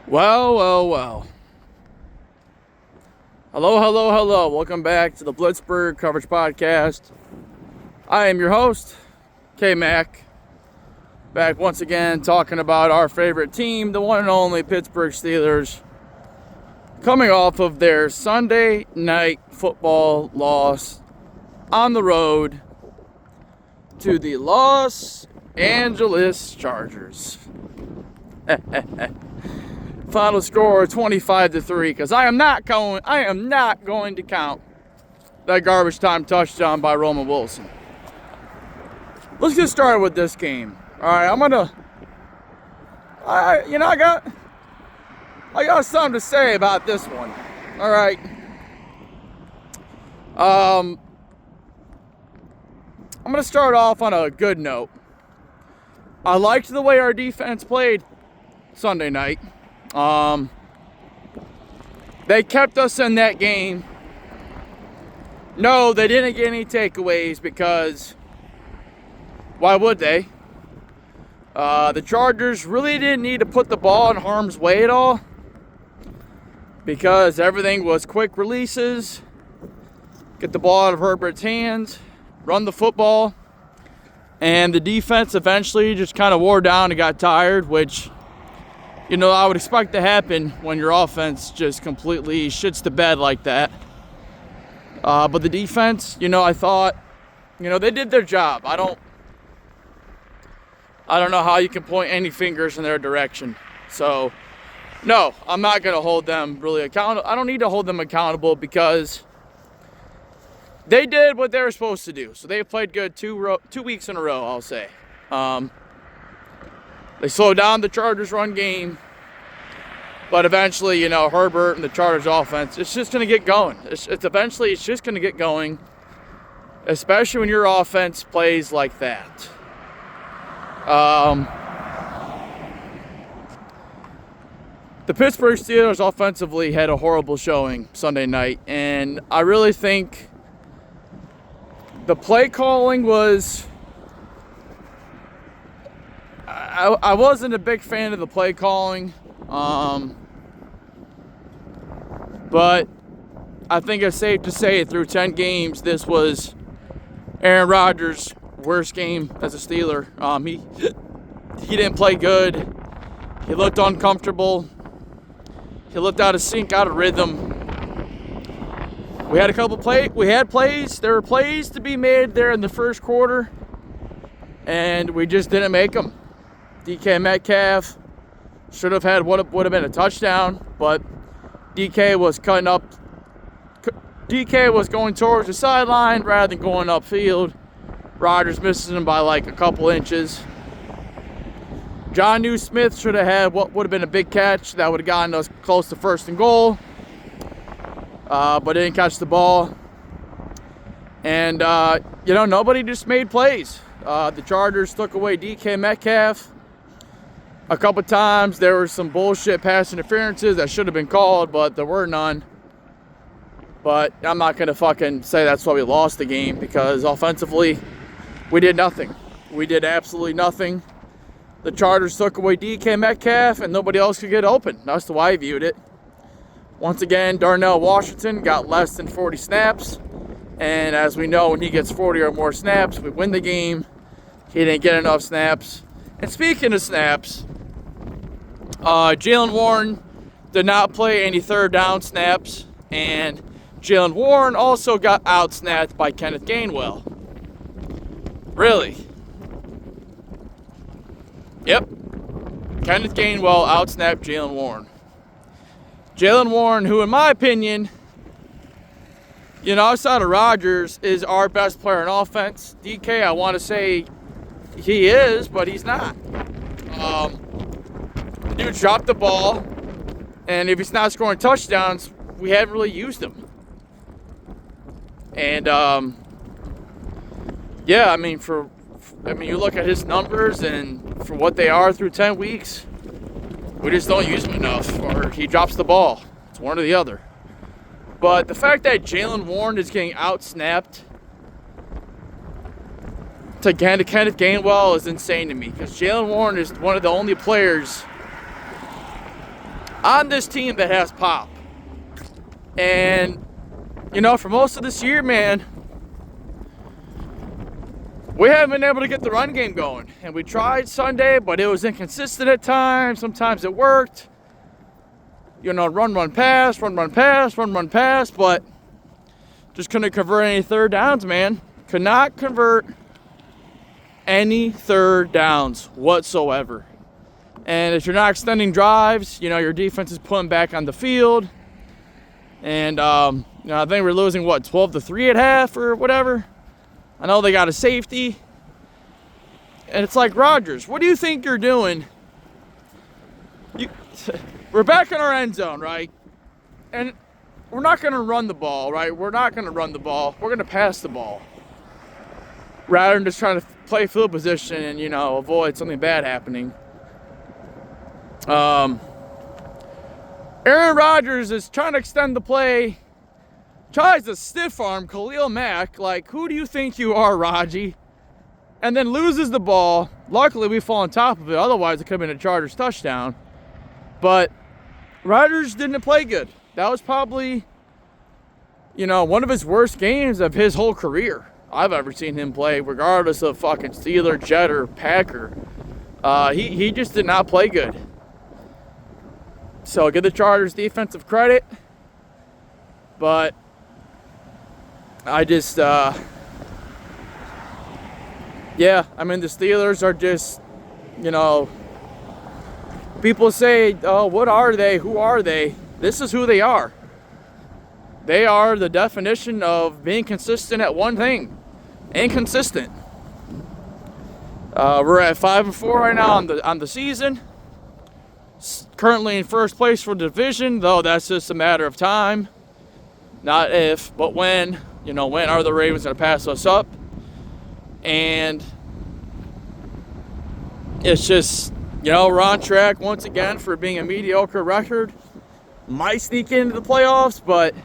Well, well, well. Hello, hello, hello. Welcome back to the Blitzburg Coverage Podcast. I am your host, K-Mac. Back once again talking about our favorite team, the one and only Pittsburgh Steelers. Coming off of their Sunday night football loss on the road to the Los Angeles Chargers. Final score 25-3, because I am not going to count that garbage time touchdown by Roman Wilson. Let's get started with this game. All right, I got something to say about this one. All right. I'm going to start off on a good note. I liked the way our defense played Sunday night. They kept us in that game. No, they didn't get any takeaways because why would they? The Chargers really didn't need to put the ball in harm's way at all because everything was quick releases, get the ball out of Herbert's hands, run the football, and the defense eventually just kind of wore down and got tired, which, you know, I would expect to happen when your offense just completely shits the bed like that. But the defense, I thought, they did their job. I don't know how you can point any fingers in their direction. So, no, I'm not going to hold them really accountable. I don't need to hold them accountable because they did what they were supposed to do. So they played good 2 weeks in a row, I'll say. They slowed down the Chargers' run game. But eventually, Herbert and the Chargers' offense, it's just going to get going. It's just going to get going, especially when your offense plays like that. The Pittsburgh Steelers offensively had a horrible showing Sunday night, and I really think the play calling was... I wasn't a big fan of the play calling, but I think it's safe to say through 10 games, this was Aaron Rodgers' worst game as a Steeler. He didn't play good. He looked uncomfortable. He looked out of sync, out of rhythm. We had plays. There were plays to be made there in the first quarter, and we just didn't make them. DK Metcalf should have had what would have been a touchdown, but DK was cutting up. DK was going towards the sideline rather than going upfield. Rodgers misses him by like a couple inches. Jonnu Smith should have had what would have been a big catch that would have gotten us close to 1st and goal, but didn't catch the ball. And, nobody just made plays. The Chargers took away DK Metcalf. A couple times there were some bullshit pass interferences that should have been called, but there were none. But I'm not going to fucking say that's why we lost the game, because offensively, we did nothing. We did absolutely nothing. The Chargers took away DK Metcalf, and nobody else could get open. That's the way I viewed it. Once again, Darnell Washington got less than 40 snaps. And as we know, when he gets 40 or more snaps, we win the game. He didn't get enough snaps. And speaking of snaps, Jaylen Warren did not play any third down snaps. And Jaylen Warren also got outsnapped by Kenneth Gainwell. Really? Yep. Kenneth Gainwell outsnapped Jaylen Warren. Jaylen Warren, who in my opinion, outside of Rodgers, is our best player in offense. DK, I want to say he is, but he's not. The dude dropped the ball, and if he's not scoring touchdowns, we haven't really used him. And, you look at his numbers, and for what they are through 10 weeks, we just don't use him enough, or he drops the ball. It's one or the other. But the fact that Jaylen Warren is getting outsnapped to Kenneth Gainwell is insane to me, because Jaylen Warren is one of the only players on this team that has pop. And, you know, for most of this year, man, we haven't been able to get the run game going. And we tried Sunday, but it was inconsistent at times. Sometimes it worked. You know, run, pass, but just couldn't convert any third downs, man. Could not convert any third downs whatsoever. And if you're not extending drives, you know, your defense is pulling back on the field. And, you know, I think we're losing, 12-3 at half or whatever. I know they got a safety. And it's like, Rodgers, what do you think you're doing? We're back in our end zone, right? And we're not going to run the ball, right? We're not going to run the ball. We're going to pass the ball. Rather than just trying to play field position and, you know, avoid something bad happening. Aaron Rodgers is trying to extend the play. Tries to stiff arm Khalil Mack. Like, who do you think you are, Raji? And then loses the ball. Luckily, we fall on top of it. Otherwise, it could have been a Chargers touchdown. But Rodgers didn't play good. That was probably, you know, one of his worst games of his whole career I've ever seen him play, regardless of fucking Steeler, Jet, or Packer. He just did not play good. So give the Chargers defensive credit. But I just, yeah, I mean, the Steelers are just, you know, people say, oh, what are they? Who are they? This is who they are. They are the definition of being consistent at one thing. Inconsistent. We're at 5-4 right now on the season. Currently in first place for the division, though that's just a matter of time. Not if, but when. You know, when are the Ravens going to pass us up? And it's just, you know, we're on track once again for being a mediocre record. Might sneak into the playoffs, but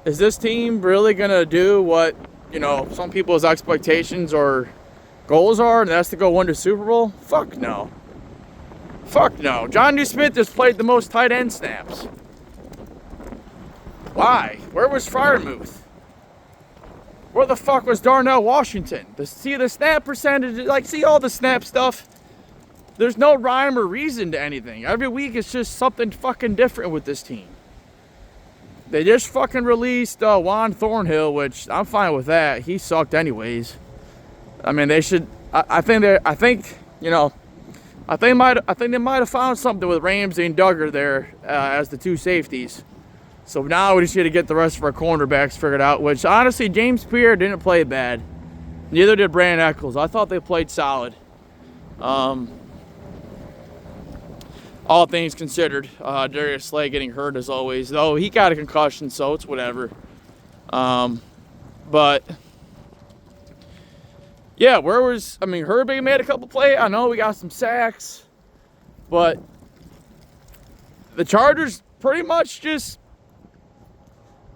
is this team really going to do what, you know, some people's expectations or goals are, and that's to go win the Super Bowl? Fuck no. Fuck no. Jonnu Smith has played the most tight end snaps. Why? Where was Freiermuth? Where the fuck was Darnell Washington? See the snap percentage, like, see all the snap stuff? There's no rhyme or reason to anything. Every week it's just something fucking different with this team. They just fucking released Juan Thornhill, which I'm fine with that. He sucked anyways. I mean, they should. I think they might have found something with Ramsey and Duggar there as the two safeties. So now we just need to get the rest of our cornerbacks figured out. Which honestly, James Pierre didn't play bad. Neither did Brandon Echols. I thought they played solid. All things considered, Darius Slay getting hurt as always, though he got a concussion, so it's whatever. But yeah, Herbig made a couple plays. I know we got some sacks, but the Chargers pretty much just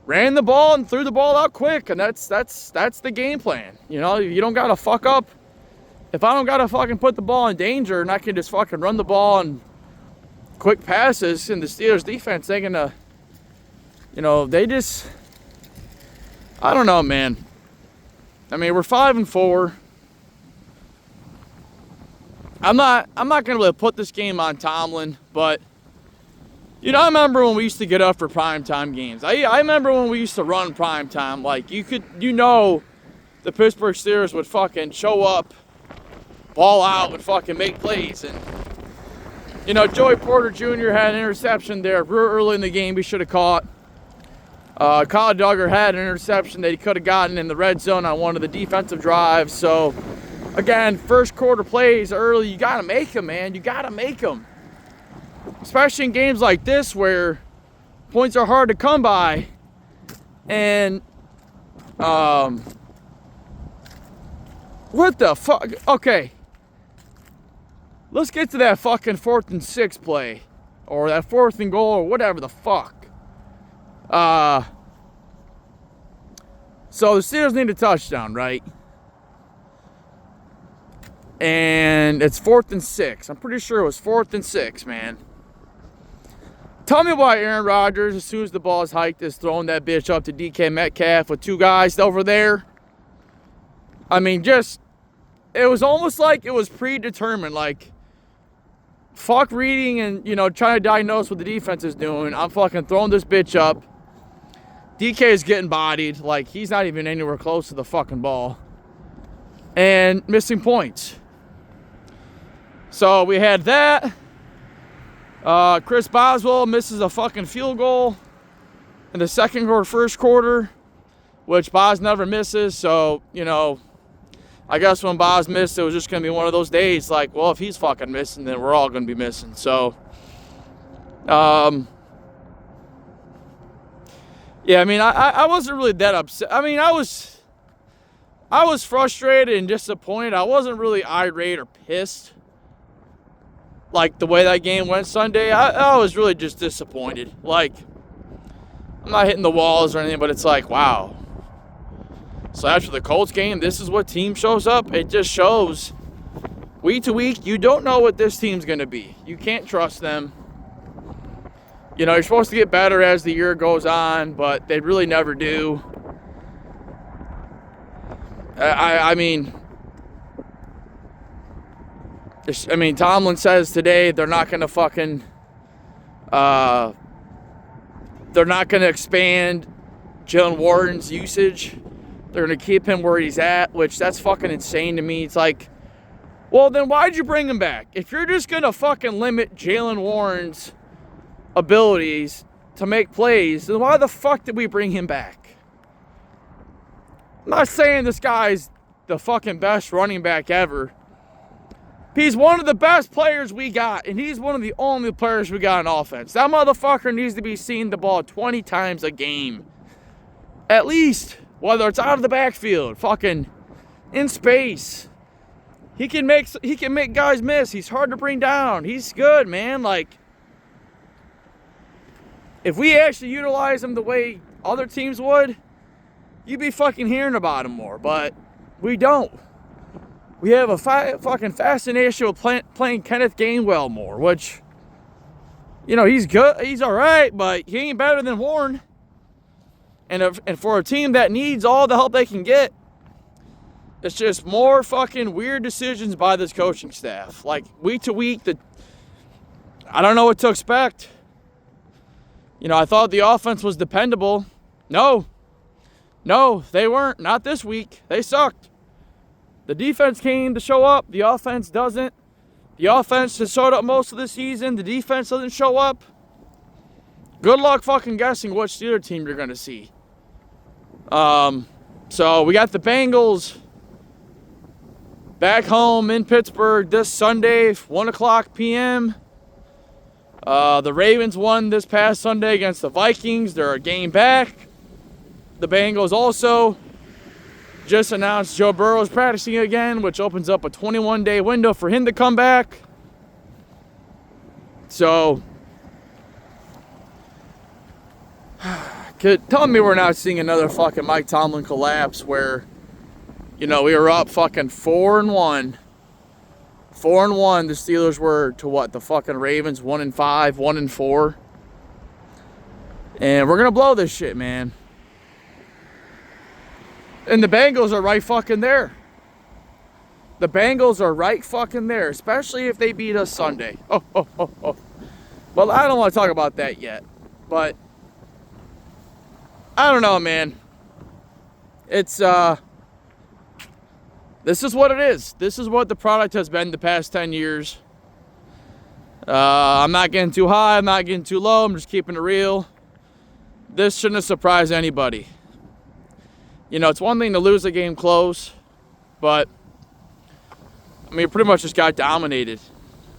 ran the ball and threw the ball out quick, and that's the game plan. You know, you don't gotta fuck up. If I don't gotta fucking put the ball in danger, and I can just fucking run the ball and quick passes, in the Steelers defense, they're gonna, you know, they just, I don't know, man. I mean, we're 5-4. I'm not gonna really put this game on Tomlin, but you know, I remember when we used to get up for primetime games. I remember when we used to run primetime. Like, the Pittsburgh Steelers would fucking show up, ball out, and fucking make plays. And, you know, Joey Porter Jr. had an interception there real early in the game he should have caught. Kyle Duggar had an interception that he could have gotten in the red zone on one of the defensive drives. So, again, first quarter plays early, you got to make them, man. You got to make them. Especially in games like this where points are hard to come by. And, what the fuck? Okay. Let's get to that fucking 4th and 6 play. Or that 4th and goal or whatever the fuck. So the Steelers need a touchdown, right? And it's 4th and 6. I'm pretty sure it was 4th and 6, man. Tell me why Aaron Rodgers, as soon as the ball is hiked, is throwing that bitch up to DK Metcalf with two guys over there. I mean, it was almost like it was predetermined. Like, fuck reading and, trying to diagnose what the defense is doing. I'm fucking throwing this bitch up. DK is getting bodied. Like, he's not even anywhere close to the fucking ball. And missing points. So we had that. Chris Boswell misses a fucking field goal in the second or first quarter, which Bos never misses. So, I guess when Bos missed, it was just going to be one of those days like, well, if he's fucking missing, then we're all going to be missing. So, yeah, I mean, I wasn't really that upset. I mean, I was frustrated and disappointed. I wasn't really irate or pissed like the way that game went Sunday. I was really just disappointed. Like, I'm not hitting the walls or anything, but it's like, wow. So after the Colts game, this is what team shows up. It just shows week to week, you don't know what this team's going to be. You can't trust them. You're supposed to get better as the year goes on, but they really never do. I mean, Tomlin says today they're not going to fucking, they're not going to expand Jalen Warren's usage. They're going to keep him where he's at, which that's fucking insane to me. It's like, well, then why'd you bring him back? If you're just going to fucking limit Jalen Warren's abilities to make plays, then why the fuck did we bring him back? I'm not saying this guy's the fucking best running back ever. He's one of the best players we got, and he's one of the only players we got on offense. That motherfucker needs to be seeing the ball 20 times a game. At least, whether it's out of the backfield, fucking in space. He can make guys miss. He's hard to bring down. He's good, man. Like, if we actually utilize him the way other teams would, you'd be fucking hearing about him more. But we don't. We have a fucking fascination with playing Kenneth Gainwell more, which, he's good. He's all right, but he ain't better than Warren. And for a team that needs all the help they can get, it's just more fucking weird decisions by this coaching staff. Like, week to week, I don't know what to expect. I thought the offense was dependable. No, they weren't. Not this week. They sucked. The defense came to show up. The offense doesn't. The offense has showed up most of the season. The defense doesn't show up. Good luck fucking guessing which Steelers team you're going to see. So we got the Bengals back home in Pittsburgh this Sunday, 1 o'clock p.m. The Ravens won this past Sunday against the Vikings. They're a game back. The Bengals also just announced Joe Burrow's practicing again, which opens up a 21-day window for him to come back. So, tell me we're not seeing another fucking Mike Tomlin collapse where, we were up fucking 4-1. 4-1, the Steelers were to what? The fucking Ravens, 1-5, 1-4. And we're going to blow this shit, man. And the Bengals are right fucking there. The Bengals are right fucking there, especially if they beat us Sunday. Oh. Well, I don't want to talk about that yet. But, I don't know, man. It's, this is what it is. This is what the product has been the past 10 years. I'm not getting too high. I'm not getting too low. I'm just keeping it real. This shouldn't have surprised anybody. It's one thing to lose a game close, but, pretty much just got dominated.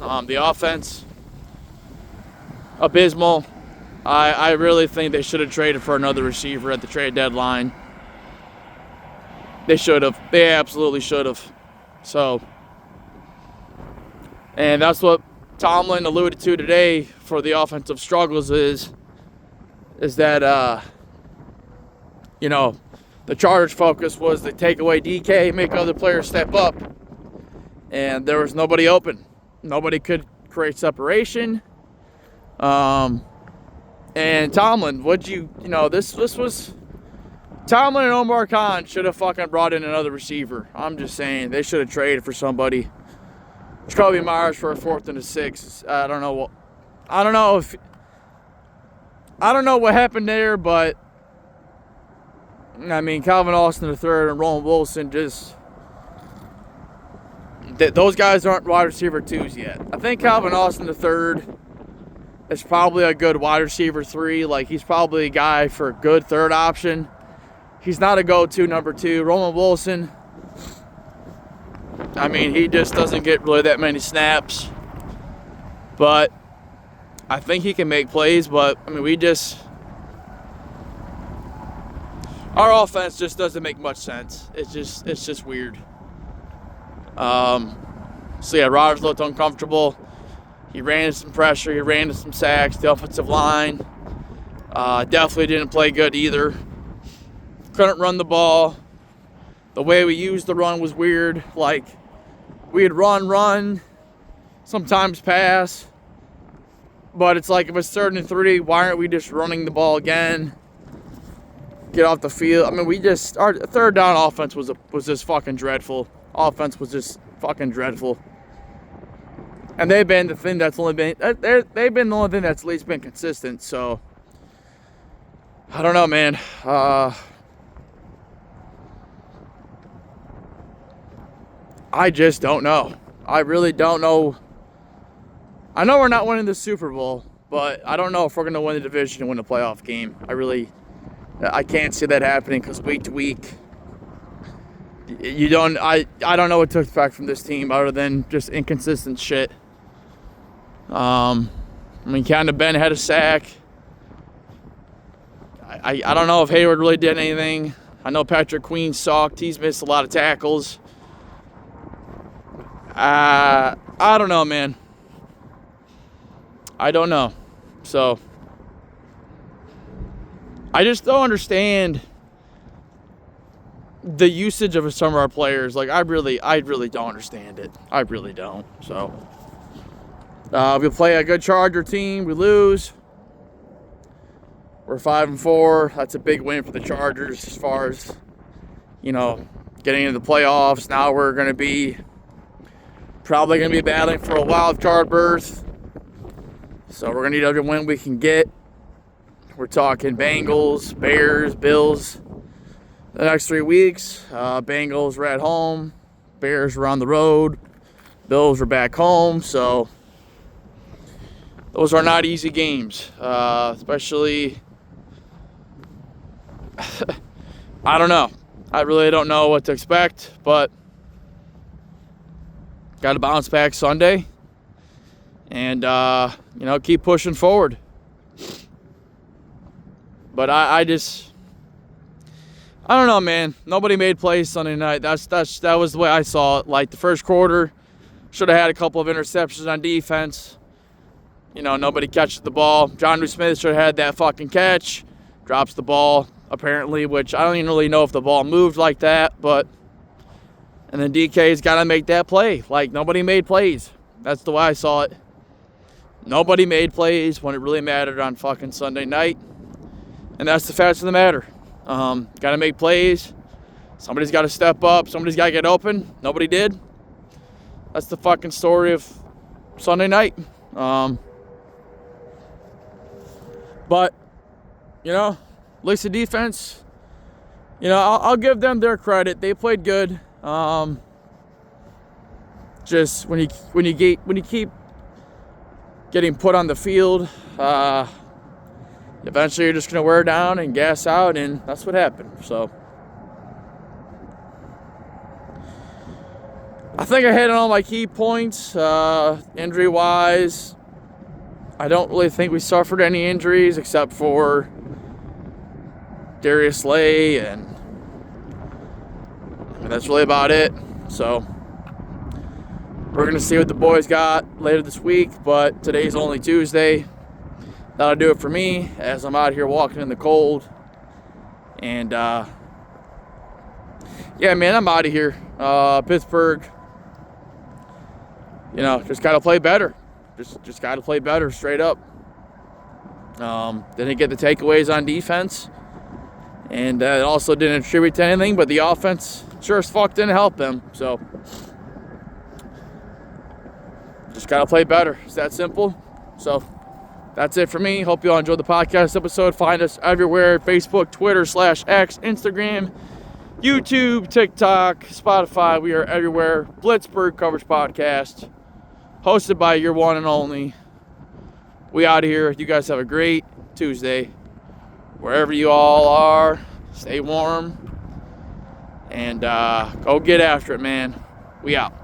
The offense, abysmal. I really think they should have traded for another receiver at the trade deadline. They should have. They absolutely should have. So, and that's what Tomlin alluded to today for the offensive struggles is that, the Chargers' focus was to take away DK, make other players step up. And there was nobody open. Nobody could create separation. And Tomlin, this was Tomlin and Omar Khan should have fucking brought in another receiver. I'm just saying they should have traded for somebody. Jacoby Myers for a 4th and a 6. I don't know what happened there, but I mean Calvin Austin III and Roland Wilson those guys aren't wide receiver 2s yet. I think Calvin Austin III is probably a good wide receiver 3. Like, he's probably a guy for a good 3rd option. He's not a go-to number 2. Roland Wilson, I mean, he just doesn't get really that many snaps. But I think he can make plays, but I mean, our offense just doesn't make much sense. It's just weird. So yeah, Rodgers looked uncomfortable. He ran into some pressure. He ran into some sacks. The offensive line definitely didn't play good either. Couldn't run the ball. The way we used the run was weird. Like, we'd run, sometimes pass. But it's like, if it's 3rd and 3, why aren't we just running the ball again? Get off the field. I mean, our 3rd down offense was just fucking dreadful. Offense was just fucking dreadful. And they've been the thing that's they've been the only thing that's at least been consistent. So I don't know, man. I just don't know. I really don't know. I know we're not winning the Super Bowl, but I don't know if we're going to win the division and win a playoff game. I can't see that happening because week to week, I don't know what to expect from this team other than just inconsistent shit. I mean, Keanu Ben had a sack. I don't know if Hayward really did anything. I know Patrick Queen sucked. He's missed a lot of tackles. I don't know, man. I don't know. So I just don't understand the usage of some of our players. Like, I really don't understand it. I really don't. So we play a good Charger team. We lose. We're 5-4. That's a big win for the Chargers as far as, getting into the playoffs. Now we're probably going to be battling for a wild card berth. So we're going to need every win we can get. We're talking Bengals, Bears, Bills the next 3 weeks. Bengals are at home. Bears are on the road. Bills are back home. So those are not easy games. Especially, I don't know. I really don't know what to expect. But got to bounce back Sunday. And, keep pushing forward. But I don't know, man. Nobody made plays Sunday night. That was the way I saw it. Like, the first quarter, should have had a couple of interceptions on defense. Nobody catches the ball. Jonnu Smith should have had that fucking catch. Drops the ball, apparently, which I don't even really know if the ball moved like that. And then DK's got to make that play. Like, nobody made plays. That's the way I saw it. Nobody made plays when it really mattered on fucking Sunday night. And that's the fact of the matter. Got to make plays. Somebody's got to step up. Somebody's got to get open. Nobody did. That's the fucking story of Sunday night. But, at least the defense, I'll give them their credit. They played good. Just when you keep getting put on the field, eventually you're just going to wear down and gas out, and that's what happened. So I think I hit on all my key points. Injury-wise, I don't really think we suffered any injuries except for Darius Slay, and that's really about it. So we're going to see what the boys got later this week, but today's only Tuesday. That'll do it for me as I'm out here walking in the cold. And, yeah, man, I'm out of here. Pittsburgh, just got to play better. Just got to play better, straight up. Didn't get the takeaways on defense. And it also didn't attribute to anything, but the offense sure as fuck didn't help them. So, just got to play better. It's that simple. So, that's it for me. Hope you all enjoyed the podcast episode. Find us everywhere: Facebook, Twitter /X, Instagram, YouTube, TikTok, Spotify. We are everywhere. Blitzburg Coverage Podcast, hosted by your one and only. We out of here. You guys have a great Tuesday. Wherever you all are, stay warm. And go get after it, man. We out.